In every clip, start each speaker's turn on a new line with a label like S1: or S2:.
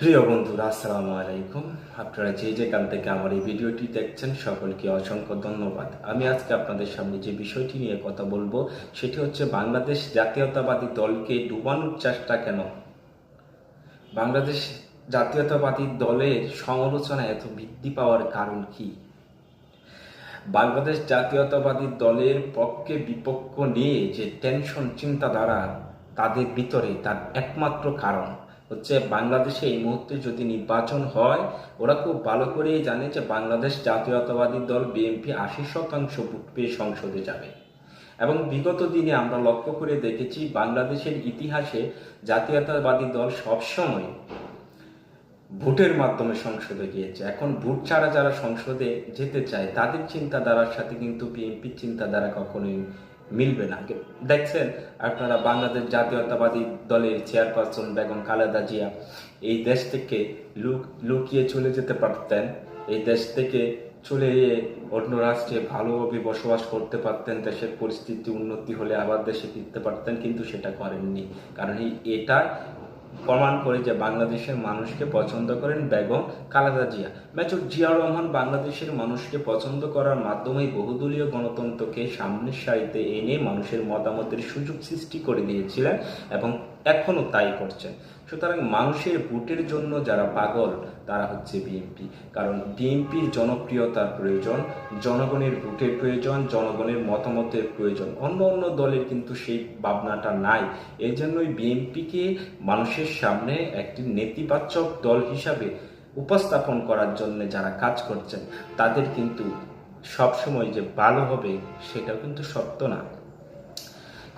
S1: প্রিয় বন্ধুরা, আসসালামু আলাইকুম। আপনারা যে যেখান থেকে আমার এই ভিডিওটি দেখছেন সকলকে অসংখ্য ধন্যবাদ। আমি আজকে আপনাদের সামনে যে বিষয়টি নিয়ে কথা বলবো সেটি হচ্ছে বাংলাদেশ জাতীয়তাবাদী দলকে ডুবানোর চেষ্টা কেন? বাংলাদেশ জাতীয়তাবাদী দলের সমালোচনা এত বৃদ্ধি পাওয়ার কারণ কি? বাংলাদেশ জাতীয়তাবাদী দলের পক্ষে বিপক্ষ নিয়ে যে টেনশন চিন্তাধারা তাদের ভিতরে, তার একমাত্র কারণ হচ্ছে বাংলাদেশে এই মুহূর্তে যদি নির্বাচন হয়, ওরা খুব ভালো করেই জানে যে বাংলাদেশ জাতীয়তাবাদী দল বিএনপি 80% ভোট পেয়ে সংসদে যাবে। এবং বিগত দিনে আমরা লক্ষ্য করে দেখেছি বাংলাদেশের ইতিহাসে জাতীয়তাবাদী দল সবসময় ভোটের মাধ্যমে সংসদে গিয়েছে। এখন ভোট ছাড়া যারা সংসদে যেতে চায় তাদের চিন্তাধারার সাথে কিন্তু বিএনপির চিন্তাধারা কখনোই মিলবে না। দেখছেন আপনারা, বাংলাদেশ জাতীয়তাবাদী দলের চেয়ারপারসন বেগম খালেদা জিয়া এই দেশ থেকে লুকিয়ে চলে যেতে পারতেন, এই দেশ থেকে চলে গিয়ে অন্য রাষ্ট্রে ভালোভাবে বসবাস করতে পারতেন, দেশের পরিস্থিতি উন্নতি হলে আবার দেশে ফিরতে পারতেন, কিন্তু সেটা করেননি। কারণ এটা প্রমাণ করে যে বাংলাদেশের মানুষকে পছন্দ করেন বেগম খালেদা জিয়া। মেজর জিয়াউর রহমান বাংলাদেশের মানুষকে পছন্দ করার মাধ্যমে বহুদলীয় গণতন্ত্রকে সামনের সারিতে এনে মানুষের মতামতের সুযোগ সৃষ্টি করে দিয়েছিলেন এবং এখনও তাই করছেন। সুতরাং মানুষের ভোটের জন্য যারা পাগল তারা হচ্ছে বিএনপি। কারণ বিএনপির জনপ্রিয়তার প্রয়োজন, জনগণের ভোটের প্রয়োজন, জনগণের মতামতের প্রয়োজন। অন্য অন্য দলের কিন্তু সেই ভাবনাটা নাই। এই জন্যই বিএনপিকে মানুষের সামনে একটি নেতিবাচক দল হিসাবে উপস্থাপন করার জন্য যারা কাজ করছেন তাদের কিন্তু সবসময় যে ভালো হবে সেটাও কিন্তু সত্য না।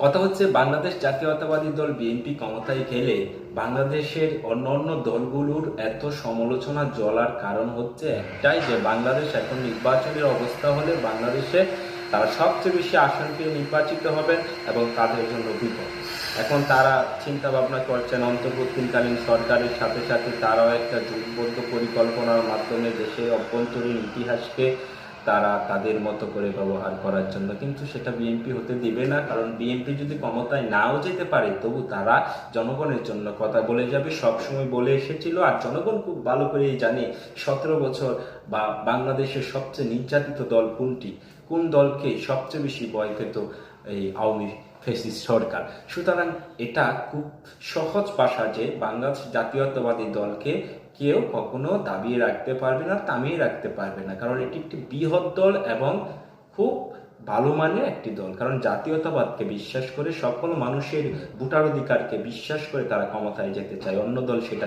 S1: কথা হচ্ছে বাংলাদেশ জাতীয়তাবাদী দল বিএনপি ক্ষমতায় গেলে বাংলাদেশের অন্য দলগুলোর এত সমালোচনা জ্বলার কারণ হচ্ছে একটাই, যে বাংলাদেশ এখন নির্বাচনের অবস্থা হলে বাংলাদেশে তারা সবচেয়ে বেশি আসন পেয়ে নির্বাচিত হবেন এবং তাদের জন্য বিপদ। এখন তারা চিন্তা ভাবনা করছেন অন্তর্বর্তীকালীন সরকারের সাথে সাথে তারাও একটা জোটবদ্ধ পরিকল্পনার মাধ্যমে দেশের অভ্যন্তরীণ ইতিহাসকে তারা তাদের মতো করে ব্যবহার করার জন্য, কিন্তু সেটা বিএনপি হতে দিবে না। কারণ বিএনপি যদি ক্ষমতায় নাও যেতে পারে তবু তারা জনগণের জন্য কথা বলে যাবে, সবসময় বলে এসেছিল। আর জনগণ খুব ভালো করেই জানে 17 বছর বা বাংলাদেশের সবচেয়ে নির্যাতিত দল কোনটি, কোন দলকে সবচেয়ে বেশি ভয় পেত এই আওয়ামী ফ্যাসিস্ট সরকার। সুতরাং এটা খুব সহজ ভাষা যে বাংলাদেশ জাতীয়তাবাদী দলকে কেউ কখনো দাবিয়ে রাখতে পারবে না, থামিয়ে রাখতে পারবে না। কারণ এটি একটি বৃহৎ দল এবং খুব ভালো মানের একটি দল। কারণ জাতীয়তাবাদকে বিশ্বাস করে, সকল মানুষের ভোটার অধিকারকে বিশ্বাস করে তারা ক্ষমতায় যেতে চায়। অন্য দল সেটা